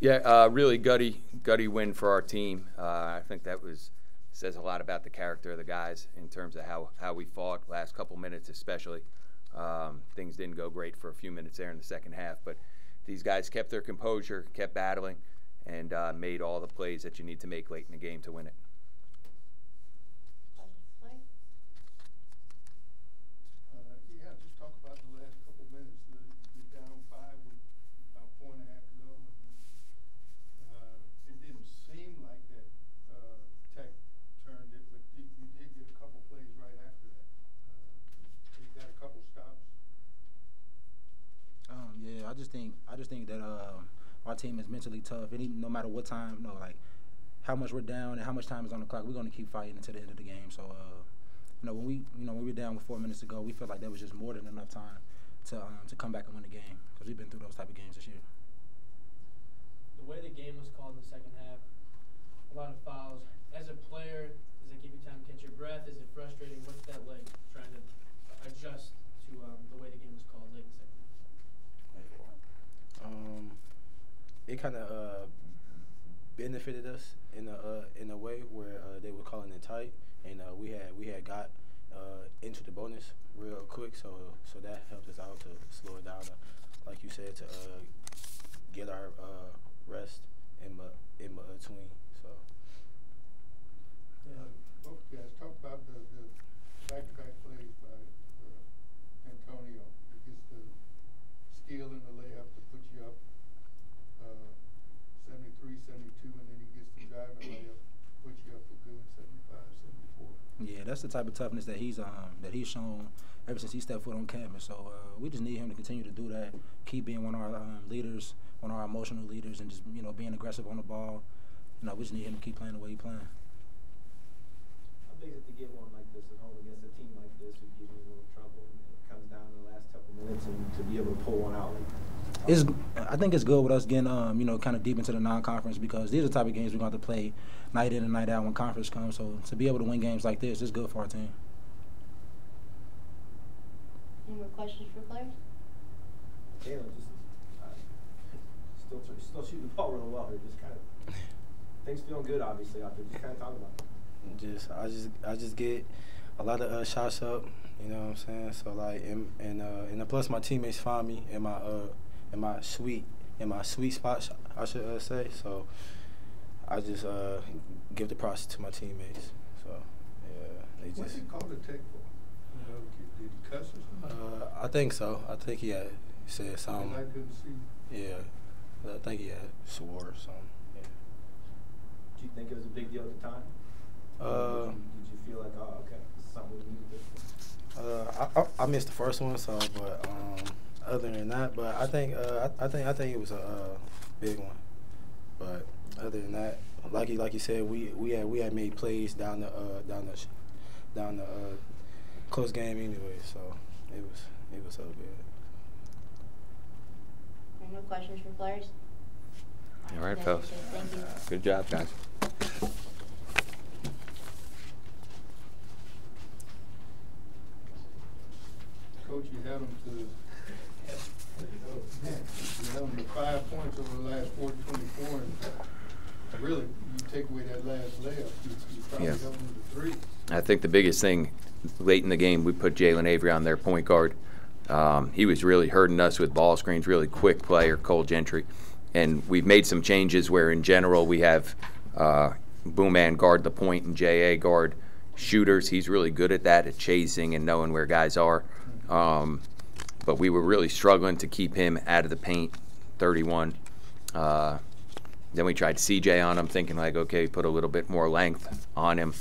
Yeah, really gutty win for our team. I think that says a lot about the character of the guys in terms of how we fought last couple minutes especially. Things didn't go great for a few minutes there in the second half, but these guys kept their composure, kept battling, and made all the plays that you need to make late in the game to win it. Yeah, just talk about the last couple minutes. You're down 5 with about 4.5 to go. It didn't seem like that Tech turned it, but you did get a couple plays right after that. You got a couple stops. Yeah, I just think that our team is mentally tough, and no matter what time, like how much we're down and how much time is on the clock, we're going to keep fighting until the end of the game. So, when we were down with 4 minutes to go, we felt like that was just more than enough time to come back and win the game because we've been through those type of games this year. The way the game was called in the second half, a lot of fouls. As a player, does it give you time to catch your breath? Is it frustrating? What's that like trying to adjust to the way the game was called late in the second half? It kind of benefited us in a way where they were calling it tight, and we had got into the bonus real quick, so that helped us out to slow it down, like you said, to get our rest in between. So Yeah, both guys talk about the back-to-back plays by Antonio. He gets the steal in the layup to put you up 73-72, and then he gets the driving layup, put you up for good 75-74. Yeah, that's the type of toughness that he's shown ever since he stepped foot on campus. So we just need him to continue to do that, keep being one of our leaders, one of our emotional leaders, and just being aggressive on the ball. We just need him to keep playing the way he's playing. How big is it to get one like this at home against a team like this who gives you a little trouble and it comes down in the last couple minutes and to be able to pull one out? I think it's good with us getting kind of deep into the non-conference because these are the type of games we're going to have to play night in and night out when conference comes. So to be able to win games like this is good for our team. Any more questions for players? Jalen, still shooting the ball real well. Just kind of things feeling good, obviously, out there. Just kind of talk about it. I just get a lot of shots up. You know what I'm saying? So like, and plus my teammates find me in my sweet spot, I should say. So I just give the process to my teammates. So yeah, they just. What did he call the Tech for? Did he cuss or something? I think so. I think he had said something. I couldn't see. Yeah, I think he had swore or something. Yeah. Do you think it was a big deal at the time? Did you feel like, oh, okay, this is something we needed to? I missed the first one, so but other than that, but I think it was a big one. But other than that, like you said, we had made plays down the close game anyway, so it was so good. Any more questions for players? All right, fellas. Thank you. Good job, guys. Coach, you had them to 5 points over the last 24, and really, you take away that last layup, you probably held them to 3. I think the biggest thing late in the game, we put Jalen Avery on their point guard. He was really hurting us with ball screens, really quick player, Cole Gentry. And we've made some changes where in general we have Boom-Man guard the point and J.A. guard shooters. He's really good at that, at chasing and knowing where guys are. But we were really struggling to keep him out of the paint, 31. Then we tried CJ on him, thinking like, okay, put a little bit more length on him.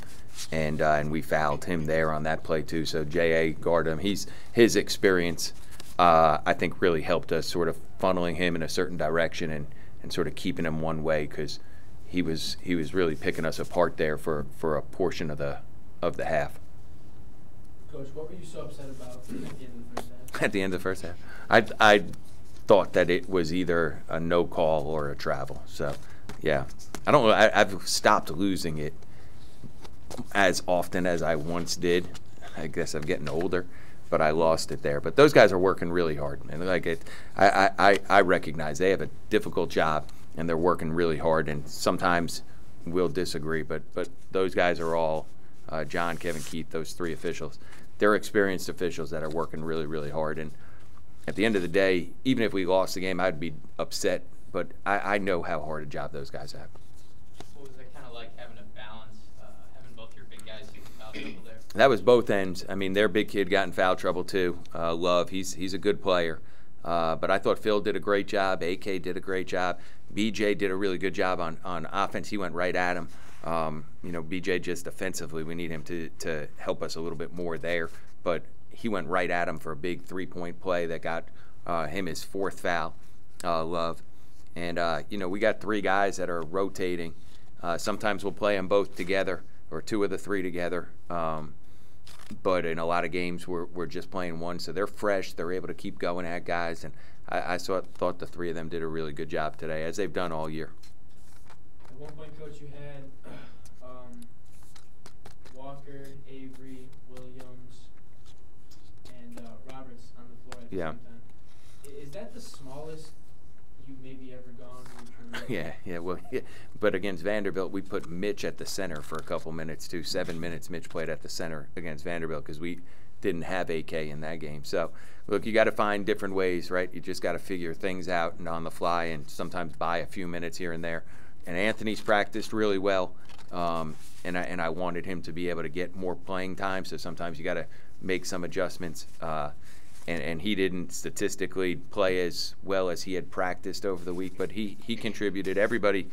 And we fouled him there on that play too. So J.A. guarded him. His experience, I think, really helped us sort of funneling him in a certain direction and sort of keeping him one way because he was really picking us apart there for a portion of the half. Coach, what were you so upset about at the end of the first half? At the end of the first half, I thought that it was either a no call or a travel. So yeah, I don't know. I've stopped losing it as often as I once did. I guess I'm getting older, but I lost it there. But those guys are working really hard, and like I recognize they have a difficult job. and they're working really hard. And sometimes we'll disagree, but those guys are all John, Kevin, Keith, those three officials. They're experienced officials that are working really, really hard. And at the end of the day, even if we lost the game, I'd be upset. But I know how hard a job those guys have. What was it kind of like having a balance, having both your big guys get foul trouble there? That was both ends. I mean, their big kid got in foul trouble too. Love, he's a good player. But I thought Phil did a great job. AK did a great job. BJ did a really good job on offense. He went right at him. BJ just defensively, we need him to help us a little bit more there. But he went right at him for a big three-point play that got him his fourth foul, Love. And, we got three guys that are rotating. Sometimes we'll play them both together or two of the three together. But in a lot of games, we're just playing one. So they're fresh. They're able to keep going at guys. And I thought the three of them did a really good job today, as they've done all year. At one point, Coach, you had Walker, Avery, Williams, and Roberts on the floor at the same time. Is that the smallest you maybe ever gone in your career? Yeah. But against Vanderbilt, we put Mitch at the center for a couple minutes too. 7 minutes Mitch played at the center against Vanderbilt because we didn't have AK in that game. So, look, you got to find different ways, right? You just got to figure things out and on the fly and sometimes buy a few minutes here and there. And Anthony's practiced really well, and I wanted him to be able to get more playing time, so sometimes you got to make some adjustments. And he didn't statistically play as well as he had practiced over the week, but he contributed. Everybody,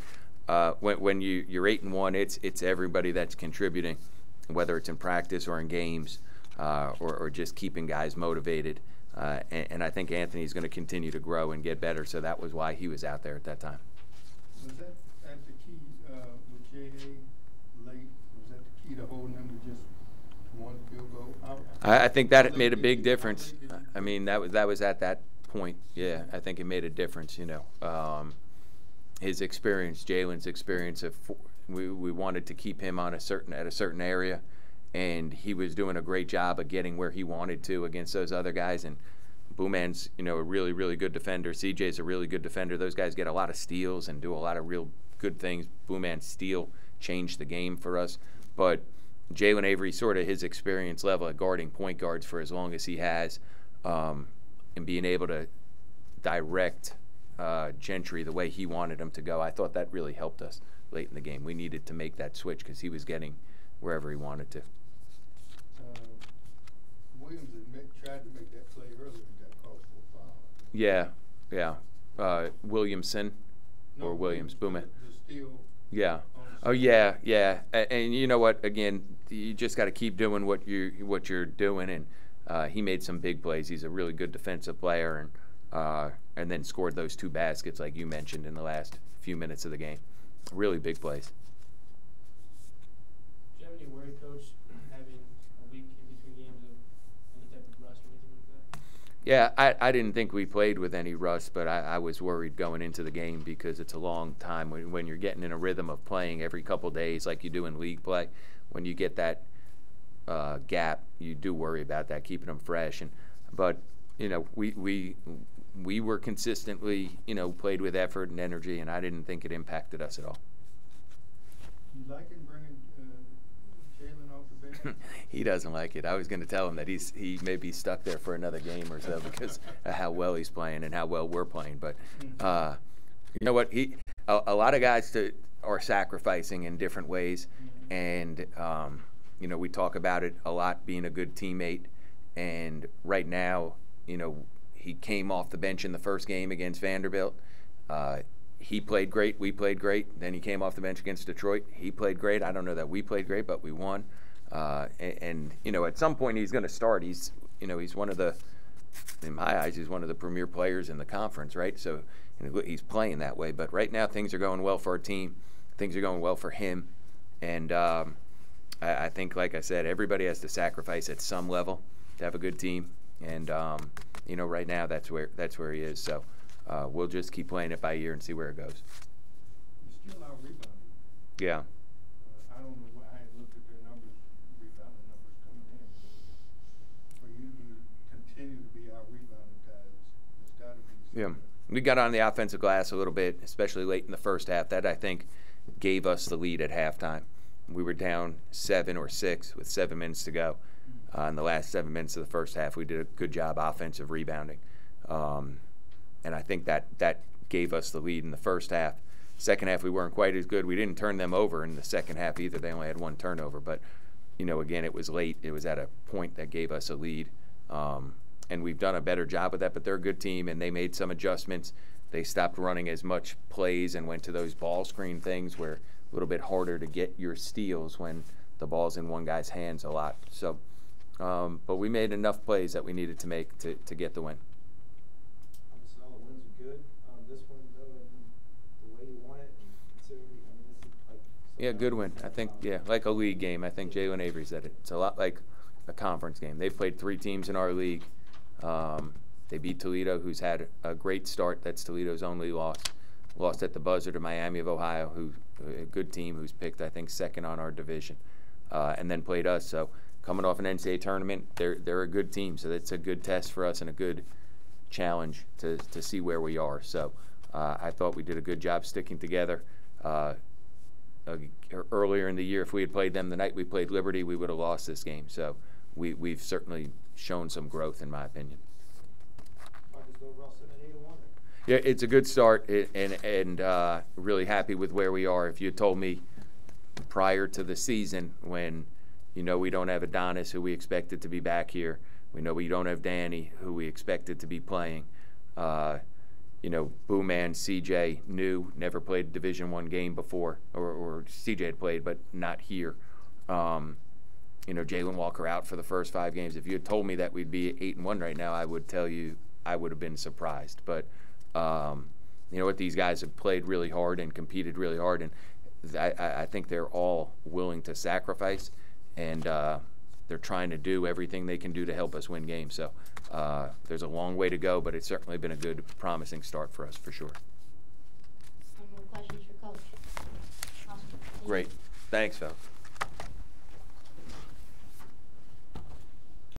when you're 8-1, it's everybody that's contributing, whether it's in practice or in games, or just keeping guys motivated. And I think Anthony's going to continue to grow and get better, so that was why he was out there at that time. Was that at the key with J.A. late? Was that the key to holding them to just one field goal? I think that made a big difference. I mean, that was at that point. Yeah, I think it made a difference. His experience, Jalen's experience. We wanted to keep him on at a certain area, and he was doing a great job of getting where he wanted to against those other guys. And Booman's, a really, really good defender. CJ's a really good defender. Those guys get a lot of steals and do a lot of real good things. Booman's steal changed the game for us. But Jalen Avery, sort of his experience level at guarding point guards for as long as he has, and being able to direct Gentry the way he wanted him to go, I thought that really helped us late in the game. We needed to make that switch because he was getting wherever he wanted to. Williams tried to make that play earlier and got called for a foul. Yeah. Williamson or Williams, Booman. The steal. Yeah. Oh yeah. And you know what? Again, you just got to keep doing what you're doing. And he made some big plays. He's a really good defensive player, and then scored those two baskets like you mentioned in the last few minutes of the game. Really big plays. Do you have any worry, Coach, having a week in between games of any type of rust or anything like that? Yeah, I didn't think we played with any rust, but I was worried going into the game because it's a long time when you're getting in a rhythm of playing every couple days like you do in league play. When you get that gap, you do worry about that, keeping them fresh. But we were consistently played with effort and energy, and I didn't think it impacted us at all. You like him bringing Jalen off the bench? He doesn't like it. I was going to tell him that he may be stuck there for another game or so because of how well he's playing and how well we're playing. But you know what? A lot of guys are sacrificing in different ways, and we talk about it a lot, being a good teammate. And right now, he came off the bench in the first game against Vanderbilt. He played great. We played great. Then he came off the bench against Detroit. He played great. I don't know that we played great, but we won. And at some point he's going to start. He's one of the, in my eyes, he's one of the premier players in the conference, right? So he's playing that way. But right now things are going well for our team. Things are going well for him. And I think, like I said, everybody has to sacrifice at some level to have a good team. And right now that's where he is. So we'll just keep playing it by ear and see where it goes. You're still out rebounding. Yeah. I don't know. I hadn't looked at their numbers, rebounding numbers coming in. For you to continue to be out rebounding guys, there's got to be. Yeah. We got on the offensive glass a little bit, especially late in the first half. That, I think, gave us the lead at halftime. We were down 7 or 6 with 7 minutes to go. In the last 7 minutes of the first half, we did a good job offensive rebounding. And I think that gave us the lead in the first half. Second half, we weren't quite as good. We didn't turn them over in the second half either. They only had 1 turnover. But, you know, again, it was late. It was at a point that gave us a lead. And we've done a better job of that, but they're a good team, and they made some adjustments. They stopped running as much plays and went to those ball screen things where a little bit harder to get your steals when the ball's in one guy's hands a lot. So, but we made enough plays that we needed to make to get the win. Obviously, all the wins are good. This one, though, the way you want it, considering, I mean, this is like. Yeah, good win. I think, yeah, like a league game. I think Jalen Avery said it. It's a lot like a conference game. They've played 3 teams in our league. They beat Toledo, who's had a great start. That's Toledo's only loss. Lost at the buzzer to Miami of Ohio, who a good team who's picked, I think, 2nd on our division, and then played us. So coming off an NCAA tournament, they're a good team. So it's a good test for us and a good challenge to see where we are. So I thought we did a good job sticking together. Earlier in the year, if we had played them the night we played Liberty, we would have lost this game. So we've certainly shown some growth, in my opinion. Yeah, it's a good start, and really happy with where we are. If you had told me prior to the season, when you know we don't have Adonis, who we expected to be back here, we know we don't have Danny, who we expected to be playing, you know, Booman, CJ, new, never played a Division I game before, or CJ had played, but not here. You know, Jalen Walker out for the first 5 games. If you had told me that we'd be 8-1 right now, I would tell you I would have been surprised. But you know what, these guys have played really hard and competed really hard, and I think they're all willing to sacrifice, and they're trying to do everything they can do to help us win games. So there's a long way to go, but it's certainly been a good, promising start for us, for sure. Any more questions for Coach? Awesome. Great. Thanks, Phil.